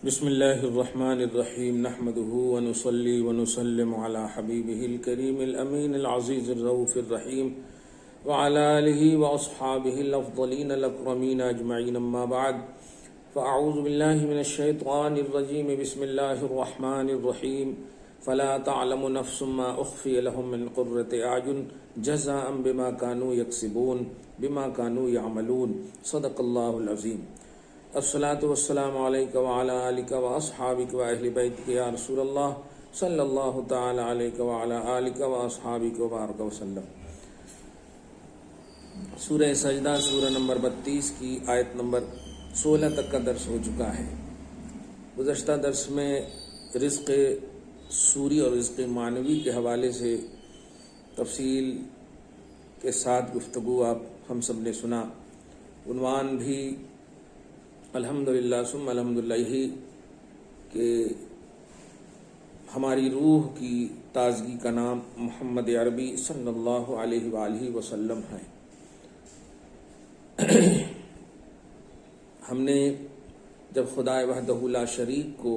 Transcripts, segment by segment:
بسم الله الرحمن الرحيم نحمده ونصلي ونسلم على حبيبه الكريم الأمين العزيز الرؤوف الرحيم وعلى آله وأصحابه الأفضلين الأكرمين أجمعين أما بعد فأعوذ بالله من الشيطان الرجيم بسم الله الرحمن الرحيم فلا تعلم نفس ما أخفي لهم من قرة أعين جزاء بما كانوا يكسبون بما كانوا يعملون صدق الله العظيم الصلاة والسلام عليك وعلى آلك وأصحابك وأهل بيتك يا رسول الله صلى الله تعالى عليك وعلى آلك وأصحابك وبارك وسلم۔ سورہ سجدہ سورہ نمبر 32 کی آیت نمبر 16 تک کا درس ہو چکا ہے۔ گزشتہ درس میں رزق سوری اور رزق معنوی کے حوالے سے تفصیل کے ساتھ گفتگو ہم سب نے سنا۔ عنوان بھی الحمدللہ ثم الحمدللہ یہی کہ ہماری روح کی تازگی کا نام محمد عربی صلی اللہ علیہ وآلہ وسلم ہے۔ ہم نے جب خدا وحدہ لا شریک کو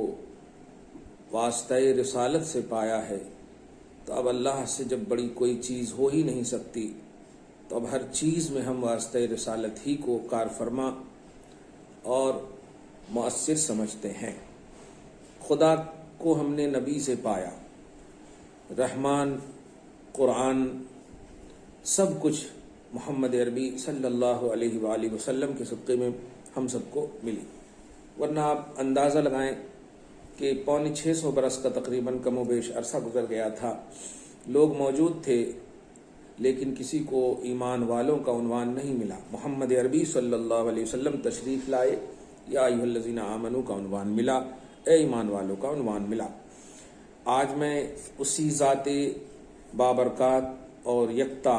واسطہ رسالت سے پایا ہے تو اب اللہ سے جب بڑی کوئی چیز ہو ہی نہیں سکتی تو اب ہر چیز میں ہم واسطہ رسالت ہی کو کار فرما اور مؤثر سمجھتے ہیں۔ خدا کو ہم نے نبی سے پایا، رحمان، قرآن، سب کچھ محمد عربی صلی اللہ علیہ وآلہ وسلم کے صدقے میں ہم سب کو ملی۔ ورنہ آپ اندازہ لگائیں کہ 650 برس کا تقریباً کم و بیش عرصہ گزر گیا تھا، لوگ موجود تھے لیکن کسی کو ایمان والوں کا عنوان نہیں ملا۔ محمد عربی صلی اللہ علیہ وسلم تشریف لائے، یا ایھا الذین آمنوا کا عنوان ملا، اے ایمان والوں کا عنوان ملا۔ آج میں اسی ذات بابرکات اور یکتا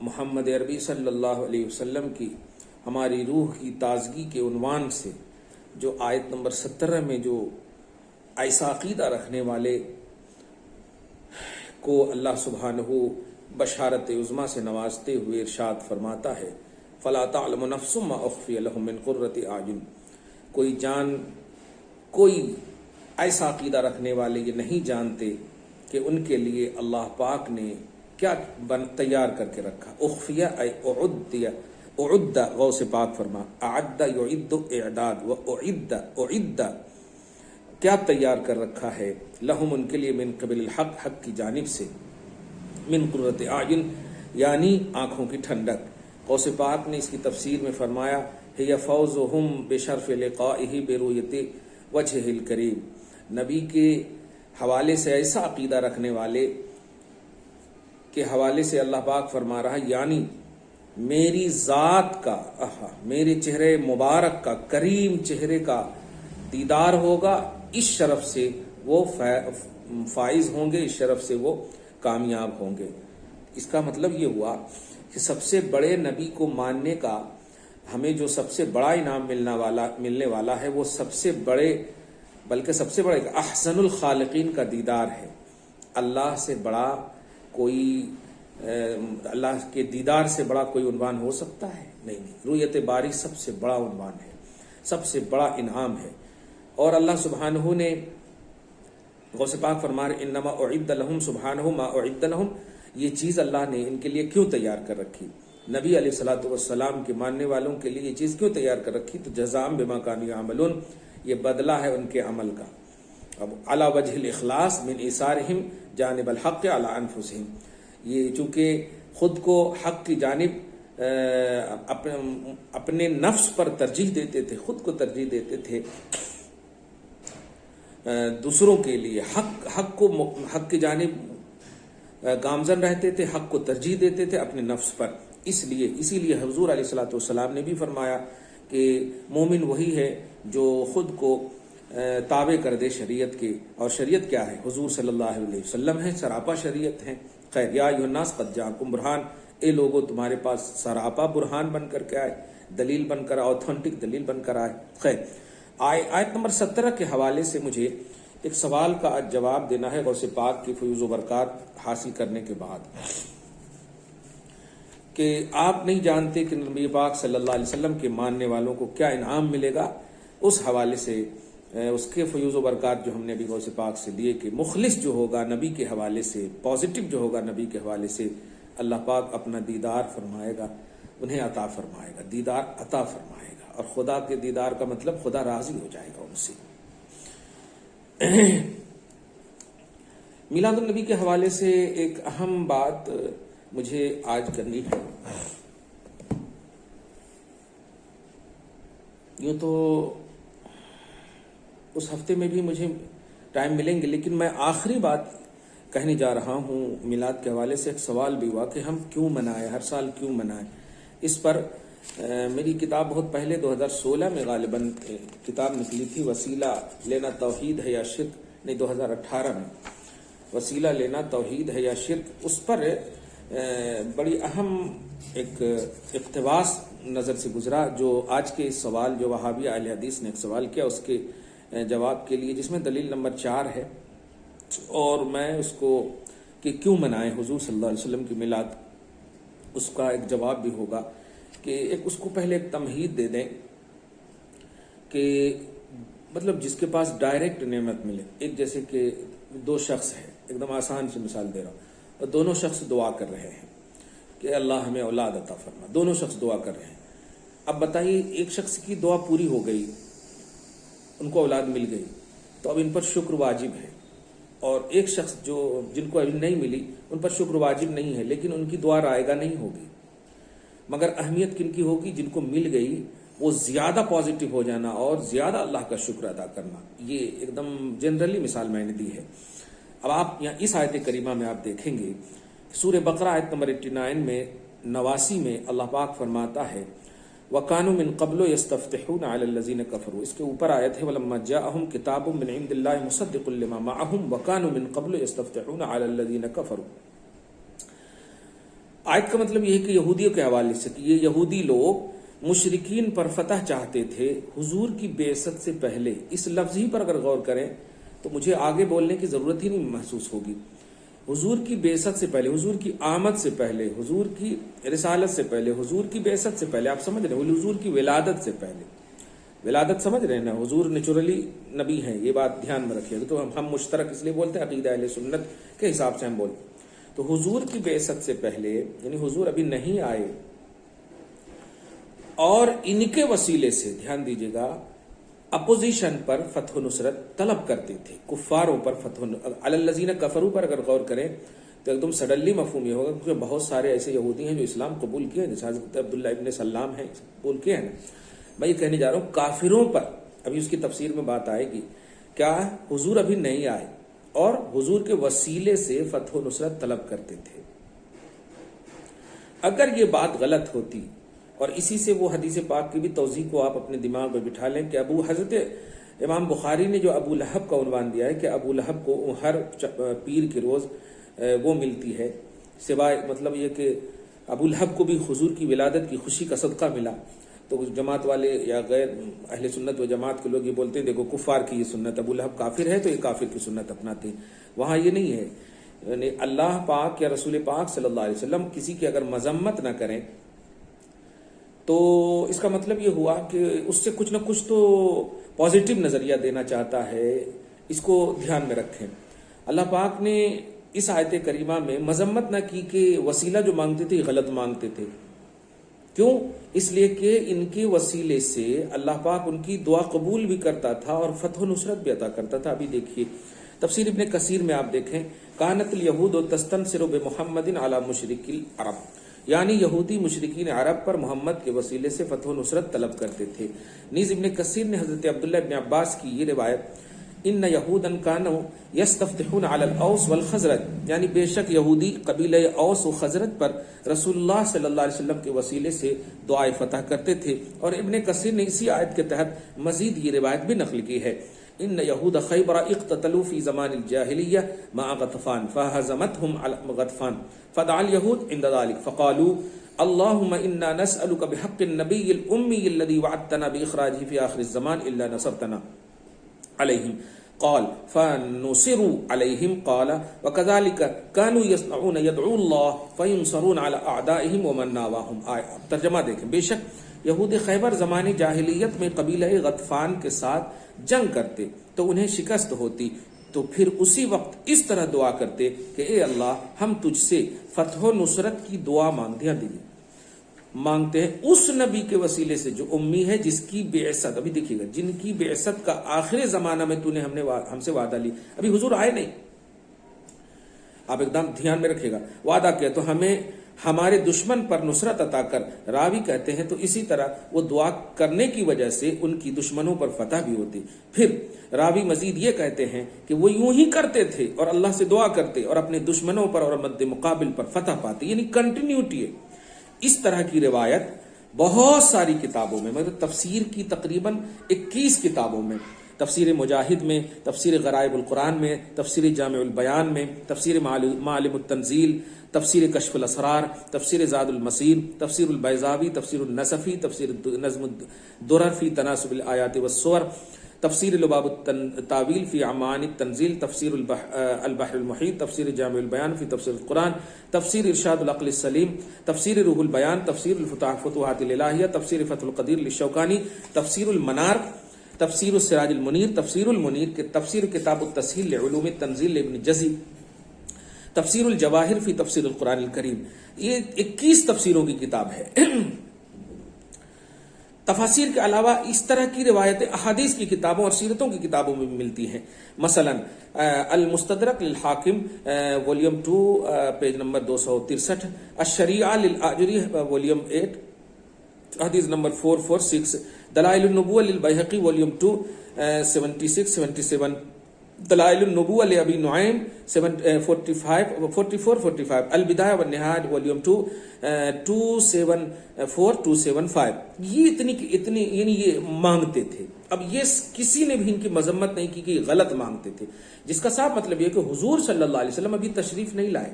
محمد عربی صلی اللہ علیہ وسلم کی ہماری روح کی تازگی کے عنوان سے جو آیت نمبر 17 میں جو ایسا عقیدہ رکھنے والے کو اللہ سبحانہ بشارت عظمیٰ سے نوازتے ہوئے ارشاد فرماتا ہے، فلا تعلم نفس ما اخفی لهم من قرۃ اعین، کوئی ایسا عقیدہ رکھنے والے یہ نہیں جانتے کہ ان کے لیے اللہ پاک نے کیا تیار کر کے رکھا۔ اخفیہ ای اعد، غوث پاک فرما اعد یعد اعداد و اعد کیا تیار کر رکھا ہے، لہم ان کے لیے، من قبل الحق، حق کی جانب سے، من قرۃ اعین یعنی آنکھوں کی ٹھنڈک۔ غوث پاک نے اس کی تفسیر میں فرمایا، ہی فوزہم بشرف لقائہ برؤیت وجہہ الکریم، نبی کے حوالے سے ایسا عقیدہ رکھنے والے کے حوالے سے اللہ پاک فرما رہا ہے، یعنی میری ذات کا، میرے چہرے مبارک کا، کریم چہرے کا دیدار ہوگا، اس شرف سے وہ فائز ہوں گے، اس شرف سے وہ کامیاب ہوں گے۔ اس کا مطلب یہ ہوا کہ سب سے بڑے نبی کو ماننے کا ہمیں جو سب سے بڑا انعام ملنے والا ہے وہ سب سے بڑے، بلکہ سب سے بڑے احسن الخالقین کا دیدار ہے۔ اللہ سے بڑا کوئی، اللہ کے دیدار سے بڑا کوئی عنوان ہو سکتا ہے؟ نہیں۔ رؤیت باری سب سے بڑا عنوان ہے، سب سے بڑا انعام ہے۔ اور اللہ سبحانہ نے غوث پاک فرما رہے، انما اعد لهم سبحانہ ما اعد لهم، یہ چیز اللہ نے ان کے لیے کیوں تیار کر رکھی، نبی علیہ الصلوۃ والسلام کے ماننے والوں کے لیے یہ چیز کیوں تیار کر رکھی؟ تو جزاء بما كانوا يعملون، یہ بدلہ ہے ان کے عمل کا۔ اب علی وجہ الاخلاص من ایثارہم جانب الحق علی انفسہم، یہ چونکہ خود کو حق کی جانب اپنے نفس پر ترجیح دیتے تھے، خود کو ترجیح دیتے تھے دوسروں کے لیے، حق کی جانب گامزن رہتے تھے، حق کو ترجیح دیتے تھے اپنے نفس پر۔ اسی لیے حضور علیہ الصلوۃ والسلام نے بھی فرمایا کہ مومن وہی ہے جو خود کو تابع کر دے شریعت کے، اور شریعت کیا ہے؟ حضور صلی اللہ علیہ وسلم ہے، سراپا شریعت ہے۔ خیر، یا ایھا الناس قد جاءکم برہان، اے لوگوں تمہارے پاس سراپا برہان بن کر کے آئے، دلیل بن کر، اوتھینٹک دلیل بن کر آئے۔ خیر، آیت نمبر 17 کے حوالے سے مجھے ایک سوال کا جواب دینا ہے غوث پاک کی فیوز و برکات حاصل کرنے کے بعد، کہ آپ نہیں جانتے کہ نبی پاک صلی اللہ علیہ وسلم کے ماننے والوں کو کیا انعام ملے گا، اس حوالے سے اس کے فیوز و برکات جو ہم نے ابھی غوث پاک سے لیے کہ مخلص جو ہوگا نبی کے حوالے سے، پازیٹو جو ہوگا نبی کے حوالے سے، اللہ پاک اپنا دیدار فرمائے گا، انہیں عطا فرمائے گا، دیدار عطا فرمائے گا، اور خدا کے دیدار کا مطلب خدا راضی ہو جائے گا ان سے۔ میلاد النبی کے حوالے سے ایک اہم بات مجھے آج کرنی ہے۔ یوں تو اس ہفتے میں بھی مجھے ٹائم ملیں گے، لیکن میں آخری بات کہنے جا رہا ہوں میلاد کے حوالے سے۔ ایک سوال بھی ہوا کہ ہم کیوں منائیں، ہر سال کیوں منائیں۔ اس پر میری کتاب بہت پہلے 2016 میں غالباً کتاب نکلی تھی، وسیلہ لینا توحید ہے یا شرک، نہیں 2018 میں، وسیلہ لینا توحید ہے یا شرک۔ اس پر بڑی اہم ایک اقتباس نظر سے گزرا، جو آج کے اس سوال جو وہابی اہل حدیث نے ایک سوال کیا اس کے جواب کے لیے، جس میں دلیل نمبر 4 ہے، اور میں اس کو کہ کیوں منائیں حضور صلی اللہ علیہ وسلم کی میلاد، اس کا ایک جواب بھی ہوگا کہ ایک اس کو پہلے ایک تمہید دے دیں کہ مطلب جس کے پاس ڈائریکٹ نعمت ملے، ایک جیسے کہ دو شخص ہے، ایک دم آسان سی مثال دے رہا ہوں، اور دونوں شخص دعا کر رہے ہیں کہ اللہ ہمیں اولاد عطا فرما، دونوں شخص دعا کر رہے ہیں۔ اب بتائیے، ایک شخص کی دعا پوری ہو گئی، ان کو اولاد مل گئی، تو اب ان پر شکر واجب ہے، اور ایک شخص جن کو ابھی نہیں ملی ان پر شکر واجب نہیں ہے، لیکن ان کی دعا رائگاں نہیں ہوگی۔ مگر اہمیت کن کی ہوگی؟ جن کو مل گئی وہ زیادہ پازیٹو ہو جانا اور زیادہ اللہ کا شکر ادا کرنا۔ یہ ایک دم جنرلی مثال میں نے دی ہے۔ اب آپ یہاں اس آیت کریمہ میں آپ دیکھیں گے، سورہ بقرہ آیت نمبر 89 میں 89 میں اللہ پاک فرماتا ہے وَكَانُوا مِن قَبْلُ يَسْتَفْتِحُونَ عَلَى الَّذِينَ كَفَرُوا۔ اس کے اوپر آیت ہے وَلَمَّا جَاءَهُمْ كِتَابٌ مِّنْ عِندِ اللَّهِ مُصَدِّقٌ لِّمَا مَعَهُمْ وَكَانُوا مِن قَبْلُ يَسْتَفْتِحُونَ عَلَى الَّذِينَ كَفَرُوا۔ آیت کا مطلب یہ ہے کہ یہودیوں کے حوالے سے کہ یہ یہودی لوگ مشرکین پر فتح چاہتے تھے حضور کی بعثت سے پہلے۔ اس لفظ ہی پر اگر غور کریں تو مجھے آگے بولنے کی ضرورت ہی نہیں محسوس ہوگی۔ حضور کی بعثت سے پہلے، حضور کی آمد سے پہلے، حضور کی رسالت سے پہلے، حضور کی بعثت سے پہلے، آپ سمجھ رہے ہیں، حضور کی ولادت سے پہلے، ولادت سمجھ رہے ہیں نا، حضور نیچرلی نبی ہیں، یہ بات دھیان میں رکھیے گا۔ تو ہم مشترک اس لیے بولتے ہیں، عقیدہ اہل سنت کے حساب سے ہم بولتے ہیں۔ تو حضور کی بعثت سے پہلے، یعنی حضور ابھی نہیں آئے، اور ان کے وسیلے سے دھیان دیجیے گا اپوزیشن پر فتح و نصرت طلب کرتے تھے، کفاروں پر فتح علی الذین کفروا پر اگر غور کریں تو ایک دم سڈنلی مفہوم یہ ہوگا، کیونکہ بہت سارے ایسے یہودی ہیں جو اسلام قبول کیے ہیں، جیسے حضرت عبداللہ ابن سلام ہیں، قبول کیے ہیں نا۔ میں یہ کہنے جا رہا ہوں کافروں پر، ابھی اس کی تفسیر میں بات آئے گی، کیا حضور ابھی نہیں آئے اور حضور کے وسیلے سے فتح و نصرت طلب کرتے تھے۔ اگر یہ بات غلط ہوتی، اور اسی سے وہ حدیث پاک کی بھی توضیح کو آپ اپنے دماغ میں بٹھا لیں کہ حضرت امام بخاری نے جو ابو لہب کا عنوان دیا ہے کہ ابو لہب کو ہر پیر کے روز وہ ملتی ہے، سوائے مطلب یہ کہ ابو لہب کو بھی حضور کی ولادت کی خوشی کا صدقہ ملا، تو جماعت والے یا غیر اہل سنت و جماعت کے لوگ یہ بولتے ہیں دیکھو کفار کی یہ سنت، ابو لہب کافر ہے تو یہ کافر کی سنت اپناتے ہیں۔ وہاں یہ نہیں ہے، یعنی اللہ پاک یا رسول پاک صلی اللہ علیہ وسلم کسی کی اگر مذمت نہ کریں تو اس کا مطلب یہ ہوا کہ اس سے کچھ نہ کچھ تو پازیٹو نظریہ دینا چاہتا ہے۔ اس کو دھیان میں رکھیں۔ اللہ پاک نے اس آیت کریمہ میں مذمت نہ کی کہ وسیلہ جو مانگتے تھے غلط مانگتے تھے، کیوں؟ اس لیے کہ ان کے وسیلے سے اللہ پاک ان کی دعا قبول بھی کرتا تھا اور فتح و نصرت بھی عطا کرتا تھا۔ ابھی دیکھیے تفسیر ابن کثیر میں آپ دیکھیں، کانت الیہود تستنصر بمحمد علی مشرک العرب، یعنی یہودی مشرکین عرب پر محمد کے وسیلے سے فتح و نصرت طلب کرتے تھے۔ نیز ابن کثیر نے حضرت عبداللہ ابن عباس کی یہ روایت ان یہودا کانوا یستفتحون علی الاوس والخزرج، یعنی بے شک یہودی قبیلہ اوس و خزرج پر رسول اللہ صلی اللہ علیہ وسلم کے وسیلے سے دعائے فتح کرتے تھے۔ اور ابن کثیر نے اسی آیت کے تحت مزید یہ روایت بھی نقل کی ہے، ان یہود خیبر اقتتلوا فی زمان الجاہلیہ مع غطفان فہزمتهم غطفان فدعا اليهود عند ذلك فقالوا اللهم انا نسألك بحق النبي الامي الذي وعدتنا باخراجه في اخر الزمان الا نصرتنا عليهم قال فنصروا عليهم قال وكذلك كانوا يصنعون يدعو الله فينصرون على اعدائهم ومن ناواهم۔ ترجمہ دیکھیں، بے شک یہود خیبر زمانے جاہلیت میں قبیلہ غطفان کے ساتھ جنگ کرتے تو انہیں شکست ہوتی، تو پھر اسی وقت اس طرح دعا کرتے کہ اے اللہ ہم تجھ سے فتح و نصرت کی دعا مانگتے ہیں اس نبی کے وسیلے سے جو امی ہے، جس کی بعثت، ابھی دیکھیے گا، جن کی بعثت کا آخر زمانہ میں تو نے ہم سے وعدہ لی، ابھی حضور آئے نہیں، آپ ایک دم دھیان میں رکھیے گا، وعدہ کیا تو ہمیں ہمارے دشمن پر نصرت عطا کر۔ راوی کہتے ہیں تو اسی طرح وہ دعا کرنے کی وجہ سے ان کی دشمنوں پر فتح بھی ہوتی۔ پھر راوی مزید یہ کہتے ہیں کہ وہ یوں ہی کرتے تھے اور اللہ سے دعا کرتے اور اپنے دشمنوں پر اور مد مقابل پر فتح پاتے، یعنی کنٹینیوٹی ہے۔ اس طرح کی روایت بہت ساری کتابوں میں، مطلب تفسیر کی تقریباً 21 کتابوں میں، تفسیر مجاہد میں، تفسیر غرائب القرآن میں، تفسیر جامع البیان میں، تفسیر معالم التنزیل، تفسیر کشف الاسرار، تفسیر زاد المسیر، تفسیر البیضاوی، تفسیر النصفی، تفسیر نظم الدرر فی تناسب الآیات والسور، تفسیر لباب التاویل فی عمان التنزیل، تفسیر البحر المحیط، تفسیر جامع البیان فی تفسیر القرآن، تفسیر ارشاد العقل السلیم، تفسیر روح البیان، تفسیر فتوحات الالہیہ، تفسیر فتح القدیر للشوکانی، تفسیر المنار، تفسیر السراج المنیر، تفسیر المنیر کے تفسیر کتاب التسہیل لعلوم التنزیل لابن جزی، تفسیر الجواہر فی تفسیر القرآن الکریم، یہ 21 تفسیروں کی کتاب ہے۔ تفاسیر کے علاوہ اس طرح کی روایتیں احادیث کی کتابوں اور سیرتوں کی کتابوں میں بھی ملتی ہیں، مثلا المستدرک للحاکم والیوم 2 پیج نمبر 263، الشریعہ للآجری والیوم 8 حدیث نمبر 446، دلائل النبوہ للبیہقی والیوم 2 76-77، دلائل النبوہ لابی نعیم 44-45، البدایہ والنہایہ والیوم 2 274-275۔ یہ اتنی یعنی یہ مانگتے تھے۔ اب یہ کسی نے بھی ان کی مذمت نہیں کی کہ یہ غلط مانگتے تھے، جس کا صاف مطلب یہ کہ حضور صلی اللہ علیہ وسلم ابھی تشریف نہیں لائے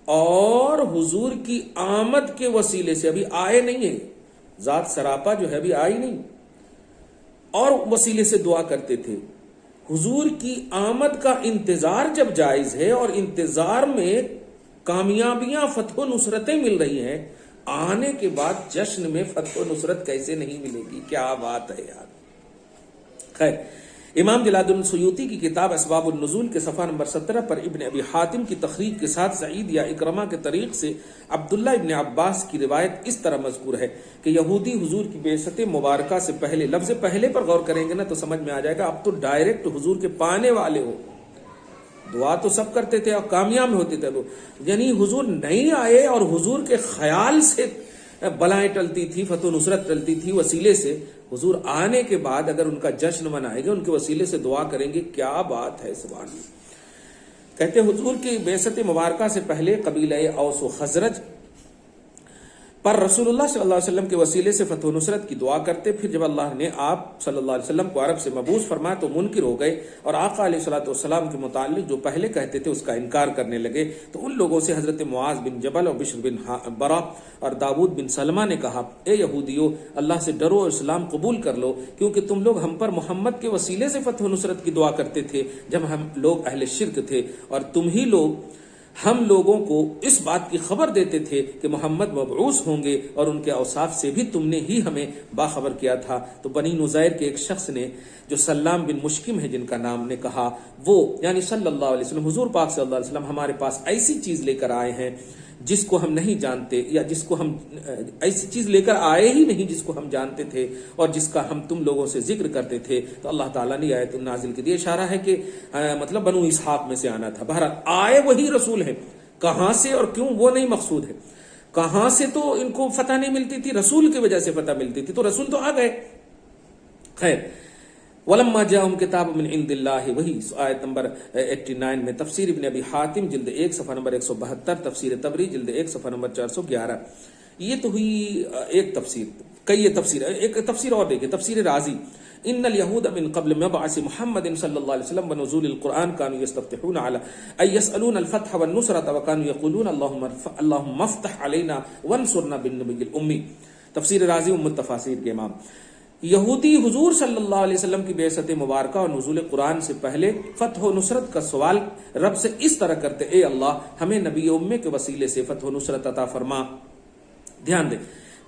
اور حضور کی آمد کے وسیلے سے ابھی آئے نہیں ہیں، ذات سراپا جو ہے ابھی آئی نہیں، اور وسیلے سے دعا کرتے تھے۔ حضور کی آمد کا انتظار جب جائز ہے اور انتظار میں کامیابیاں فتح و نصرتیں مل رہی ہیں، آنے کے بعد جشن میں فتح و نصرت کیسے نہیں ملے گی؟ کیا بات ہے یار۔ خیر، امام جلال السیوطی کی کتاب اسباب النزول کے صفحہ نمبر 17 پر ابن ابی حاتم کی تخریج کے ساتھ سعید یا اکرمہ کے طریق سے عبداللہ ابن عباس کی روایت اس طرح مذکور ہے کہ یہودی حضور کی بعثت مبارکہ سے پہلے، لفظ پہلے پر غور کریں گے نا تو سمجھ میں آ جائے گا، اب تو ڈائریکٹ حضور کے پانے والے ہو، دعا تو سب کرتے تھے اور کامیاب ہوتے تھے لوگ، یعنی حضور نہیں آئے اور حضور کے خیال سے بلائیں ٹلتی تھی، فتح و نصرت ٹلتی تھی، وسیلے سے حضور آنے کے بعد اگر ان کا جشن منائے گے، ان کے وسیلے سے دعا کریں گے، کیا بات ہے سبحان اللہ۔ کہتے حضور کی بعثت مبارکہ سے پہلے قبیلہ اوس و خزرج پر رسول اللہ صلی اللہ علیہ وسلم کے وسیلے سے فتح و نصرت کی دعا کرتے، پھر جب اللہ نے آپ صلی اللہ علیہ وسلم کو عرب سے مبعوث فرمایا تو منکر ہو گئے اور آقا علیہ الصلوۃ والسلام کے متعلق جو پہلے کہتے تھے اس کا انکار کرنے لگے، تو ان لوگوں سے حضرت معاذ بن جبل اور بشر بن برا اور داود بن سلمہ نے کہا، اے یہودیو، اللہ سے ڈرو اور اسلام قبول کر لو، کیونکہ تم لوگ ہم پر محمد کے وسیلے سے فتح و نصرت کی دعا کرتے تھے جب ہم لوگ اہل شرک تھے، اور تم ہی لوگ ہم لوگوں کو اس بات کی خبر دیتے تھے کہ محمد مبعوث ہوں گے، اور ان کے اوصاف سے بھی تم نے ہی ہمیں باخبر کیا تھا۔ تو بنی نزیر کے ایک شخص نے جو سلام بن مشکم ہے جن کا نام، نے کہا، وہ یعنی صلی اللہ علیہ وسلم، حضور پاک صلی اللہ علیہ وسلم ہمارے پاس ایسی چیز لے کر آئے ہیں جس کو ہم نہیں جانتے، یا جس کو ہم ایسی چیز لے کر آئے ہی نہیں جس کو ہم جانتے تھے اور جس کا ہم تم لوگوں سے ذکر کرتے تھے۔ تو اللہ تعالیٰ نے آیت نازل کی دی، اشارہ ہے کہ مطلب بنو اسحاق میں سے آنا تھا۔ بہرحال آئے وہی رسول ہیں، کہاں سے اور کیوں وہ نہیں مقصود ہے، کہاں سے تو ان کو فتح نہیں ملتی تھی، رسول کی وجہ سے فتح ملتی تھی، تو رسول تو آ گئے۔ خیر، وَلَمَّا جَاءَهُمْ كِتَابٌ مِّنْ عِندِ اللَّهِ، وہی آیت نمبر 89 میں، تفسیر ابن ابی حاتم جلد 1 صفحہ نمبر 172، تفسیر تبری جلد 1 صفحہ نمبر 411۔ یہ تو ہوئی ایک تفسیر، کئی تفسیر، ایک تفسیر اور دیکھیں، تفسیر رازی، ان الیہود من قبل مبعث محمد صلی اللہ علیہ وسلم ونزول القرآن كانوا يستفتحون على ان يسألون الفتح والنصرة وكانوا يقولون اللهم افتح علينا وانصرنا بالنبي الأمی۔ تفسیر رازی ام التفاسیر کے امام۔ یہودی حضور صلی اللہ علیہ وسلم کی بعثت مبارکہ اور نزول قرآن سے پہلے فتح و نصرت کا سوال رب سے اس طرح کرتے، اے اللہ ہمیں نبی امے کے وسیلے سے فتح و نصرت عطا فرما۔ دھیان دیں،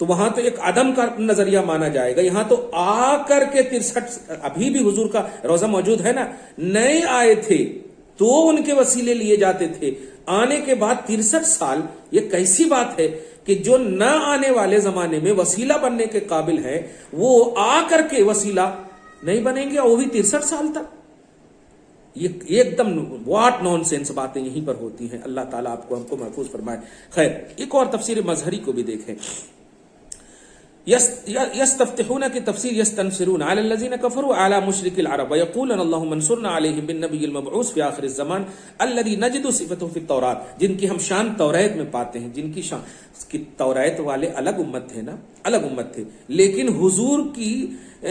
تو وہاں تو ایک عدم کا نظریہ مانا جائے گا، یہاں تو آ کر کے 63 ابھی بھی حضور کا روزہ موجود ہے نا، نئے آئے تھے تو ان کے وسیلے لیے جاتے تھے، آنے کے بعد 63 سال، یہ کیسی بات ہے کہ جو نہ آنے والے زمانے میں وسیلہ بننے کے قابل ہے وہ آ کر کے وسیلہ نہیں بنیں گے، اور وہ بھی 63 سال تک؟ یہ ایک دم واٹ نان سینس باتیں یہیں پر ہوتی ہیں۔ اللہ تعالیٰ آپ کو ہم کو محفوظ فرمائے۔ خیر، ایک اور تفسیر مظہری کو بھی دیکھیں، یستفتحون کی تفسیر، یستنصرون علی الذین کفروا علی مشرک العرب ویقولون اللہم انصرنا علیہم بالنبی المبعوث فی آخر الزمان الذی نجد صفته فی التوراۃ، جن کی ہم شان توریت میں پاتے ہیں، جن کی شان کی توریت والے الگ امت تھے نا، الگ امت تھے، لیکن حضور کی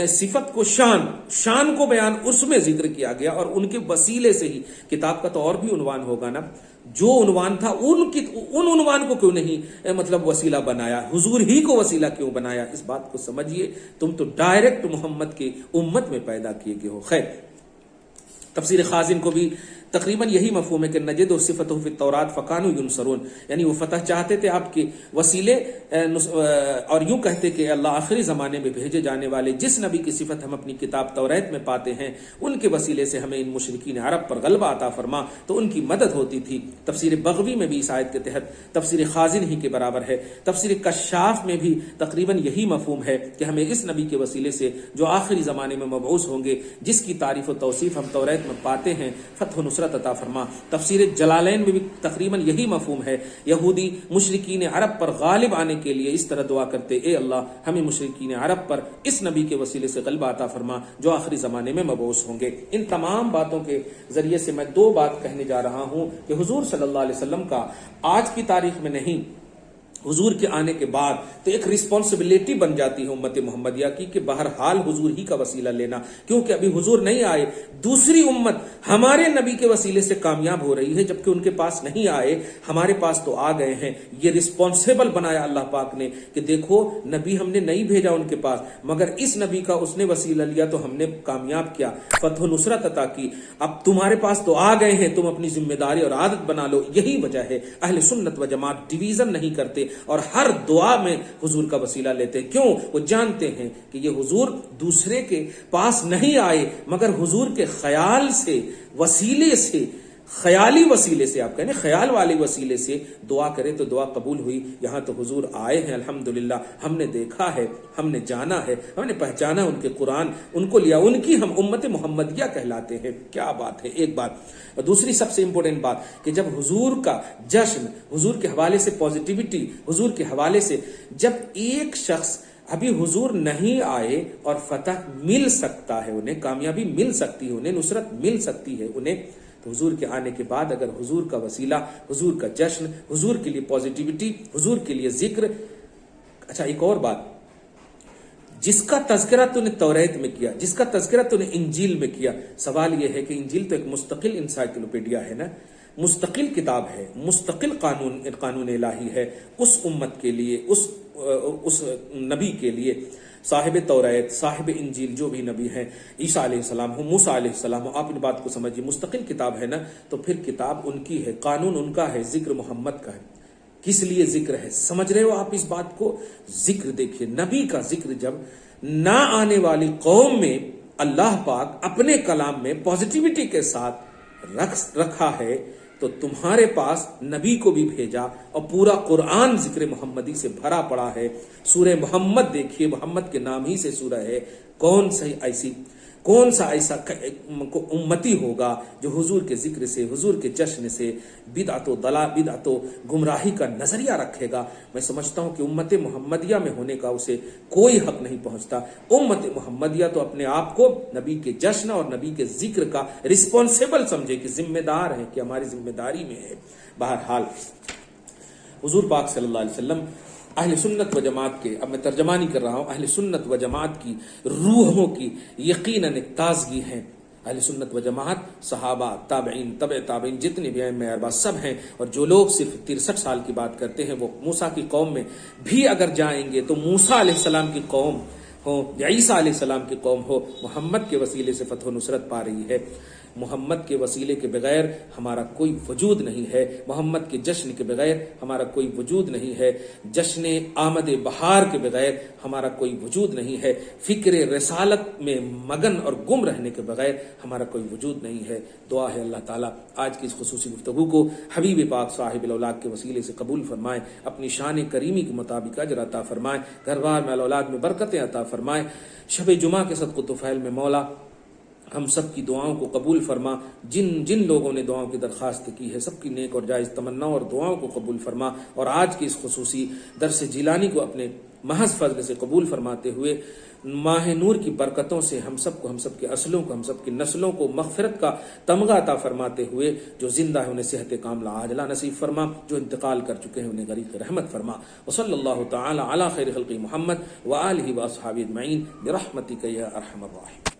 صفت کو شان کو بیان اس میں ذکر کیا گیا، اور ان کے وسیلے سے ہی کتاب کا تو اور بھی عنوان ہوگا نا، جو عنوان تھا ان عنوان کو کیوں نہیں مطلب وسیلہ بنایا، حضور ہی کو وسیلہ کیوں بنایا؟ اس بات کو سمجھیے، تم تو ڈائریکٹ محمد کے امت میں پیدا کیے گئے ہو۔ خیر، تفسیر خازن کو بھی تقریباً یہی مفہوم ہے کہ نجد و صفت فی التوراۃ فکانوا ینصرون، یعنی وہ فتح چاہتے تھے آپ کے وسیلے، اور یوں کہتے کہ اللہ آخری زمانے میں بھیجے جانے والے جس نبی کی صفت ہم اپنی کتاب توریت میں پاتے ہیں ان کے وسیلے سے ہمیں ان مشرکین عرب پر غلبہ عطا فرما، تو ان کی مدد ہوتی تھی۔ تفسیر بغوی میں بھی اس آیت کے تحت تفسیر خازن ہی کے برابر ہے۔ تفسیر کشاف میں بھی تقریباً یہی مفہوم ہے کہ ہمیں اس نبی کے وسیلے سے جو آخری زمانے میں مبعوث ہوں گے، جس کی تعریف و توصیف ہم توریت میں پاتے ہیں، فتح و نصرت عطا فرما۔ تفسیر جلالین میں بھی تقریباً یہی مفہوم ہے، یہودی مشرکین عرب پر غالب آنے کے لیے اس طرح دعا کرتے، اے اللہ ہمیں مشرکین عرب پر اس نبی کے وسیلے سے غلبہ عطا فرما جو آخری زمانے میں مبعوث ہوں گے۔ ان تمام باتوں کے ذریعے سے میں دو بات کہنے جا رہا ہوں کہ حضور صلی اللہ علیہ وسلم کا آج کی تاریخ میں نہیں، حضور کے آنے کے بعد تو ایک رسپانسبلٹی بن جاتی ہے امت محمدیہ کی کہ بہرحال حضور ہی کا وسیلہ لینا، کیونکہ ابھی حضور نہیں آئے، دوسری امت ہمارے نبی کے وسیلے سے کامیاب ہو رہی ہے، جبکہ ان کے پاس نہیں آئے، ہمارے پاس تو آ گئے ہیں۔ یہ رسپانسیبل بنایا اللہ پاک نے کہ دیکھو نبی ہم نے نہیں بھیجا ان کے پاس، مگر اس نبی کا اس نے وسیلہ لیا تو ہم نے کامیاب کیا، فتح و نصرت عطا کی۔ اب تمہارے پاس تو آ گئے ہیں، تم اپنی ذمہ داری اور عادت بنا لو۔ یہی وجہ ہے اہل سنت و جماعت ڈویژن نہیں کرتے اور ہر دعا میں حضور کا وسیلہ لیتے۔ کیوں؟ وہ جانتے ہیں کہ یہ حضور دوسرے کے پاس نہیں آئے، مگر حضور کے خیال سے، وسیلے سے، خیالی وسیلے سے، آپ کہیں خیال والے وسیلے سے دعا کرے تو دعا قبول ہوئی۔ یہاں تو حضور آئے ہیں، الحمدللہ ہم نے دیکھا ہے، ہم نے جانا ہے، ہم نے پہچانا ان کے قرآن، ان کو لیا، ان کی ہم امت محمدیہ کہلاتے ہیں۔ کیا بات ہے! ایک بات، اور دوسری سب سے امپورٹنٹ بات کہ جب حضور کا جشن، حضور کے حوالے سے پازیٹیوٹی، حضور کے حوالے سے جب ایک شخص ابھی حضور نہیں آئے اور فتح مل سکتا ہے، انہیں کامیابی مل سکتی ہے، انہیں نصرت مل سکتی ہے انہیں، تو حضور کے آنے کے بعد اگر حضور کا وسیلہ، حضور کا جشن، حضور کے لیے پازیٹیوٹی، حضور کے لیے ذکر۔ اچھا ایک اور بات، جس کا تذکرہ تو نے توریت میں کیا، جس کا تذکرہ تو نے انجیل میں کیا، سوال یہ ہے کہ انجیل تو ایک مستقل انسائکلوپیڈیا ہے نا، مستقل کتاب ہے، مستقل قانون الہی ہے اس امت کے لیے، اس نبی کے لیے۔ صاحب توریت، صاحب انجیل جو بھی نبی ہیں، عیسیٰ علیہ السلام ہو، موسیٰ علیہ السلام ہو، آپ ان بات کو سمجھیے، مستقل کتاب ہے نا، تو پھر کتاب ان کی ہے، قانون ان کا ہے، ذکر محمد کا ہے۔ کس لیے ذکر ہے؟ سمجھ رہے ہو آپ اس بات کو؟ ذکر دیکھیے، نبی کا ذکر جب نہ آنے والی قوم میں اللہ پاک اپنے کلام میں پازیٹیوٹی کے ساتھ رکھا ہے، تو تمہارے پاس نبی کو بھی بھیجا اور پورا قرآن ذکر محمدی سے بھرا پڑا ہے۔ سورہ محمد دیکھیے، محمد کے نام ہی سے سورہ ہے۔ کون سا ایسا امتی ہوگا جو حضور کے ذکر سے، حضور کے جشن سے بدعت و گمراہی کا نظریہ رکھے گا؟ میں سمجھتا ہوں کہ امت محمدیہ میں ہونے کا اسے کوئی حق نہیں پہنچتا۔ امت محمدیہ تو اپنے آپ کو نبی کے جشن اور نبی کے ذکر کا رسپانسیبل سمجھے کہ ذمہ دار ہے، کہ ہماری ذمہ داری میں ہے۔ بہرحال حضور پاک صلی اللہ علیہ وسلم اہل سنت و جماعت کے، اب میں ترجمہ نہیں کر رہا ہوں، اہل سنت و جماعت کی روحوں کی یقیناً ایک تازگی ہے۔ اہل سنت و جماعت صحابہ، تابعین، تبع تابعین، جتنے بھی ائمہ اربعہ سب ہیں، اور جو لوگ صرف 63 سال کی بات کرتے ہیں وہ موسیٰ کی قوم میں بھی اگر جائیں گے تو موسیٰ علیہ السلام کی قوم ہو یا عیسیٰ علیہ السلام کی قوم ہو، محمد کے وسیلے سے فتح و نصرت پا رہی ہے۔ محمد کے وسیلے کے بغیر ہمارا کوئی وجود نہیں ہے، محمد کے جشن کے بغیر ہمارا کوئی وجود نہیں ہے، جشن آمد بہار کے بغیر ہمارا کوئی وجود نہیں ہے، فکر رسالت میں مگن اور گم رہنے کے بغیر ہمارا کوئی وجود نہیں ہے۔ دعا ہے اللہ تعالیٰ آج کی اس خصوصی گفتگو کو حبیب پاک صاحب الاولاق کے وسیلے سے قبول فرمائے، اپنی شان کریمی کے مطابق اجر عطا فرمائے، گھر بار میں اولاد میں برکتیں عطا فرمائے۔ شب جمعہ کے صدق و طفیل میں مولا ہم سب کی دعاؤں کو قبول فرما، جن جن لوگوں نے دعاؤں کی درخواست کی ہے سب کی نیک اور جائز تمناؤں اور دعاؤں کو قبول فرما، اور آج کی اس خصوصی درس جیلانی کو اپنے محض فضل سے قبول فرماتے ہوئے ماہ نور کی برکتوں سے ہم سب کو، ہم سب کے اصلوں کو، ہم سب کی نسلوں کو مغفرت کا تمغہ عطا فرماتے ہوئے جو زندہ ہے انہیں صحت کاملہ عاجلہ نصیب فرما، جو انتقال کر چکے ہیں انہیں غریق رحمت فرما۔ وصلی اللہ تعالی علی خیر خلق محمد وآلہ واصحابہ اجمعین برحمتک یا ارحم الراحمین۔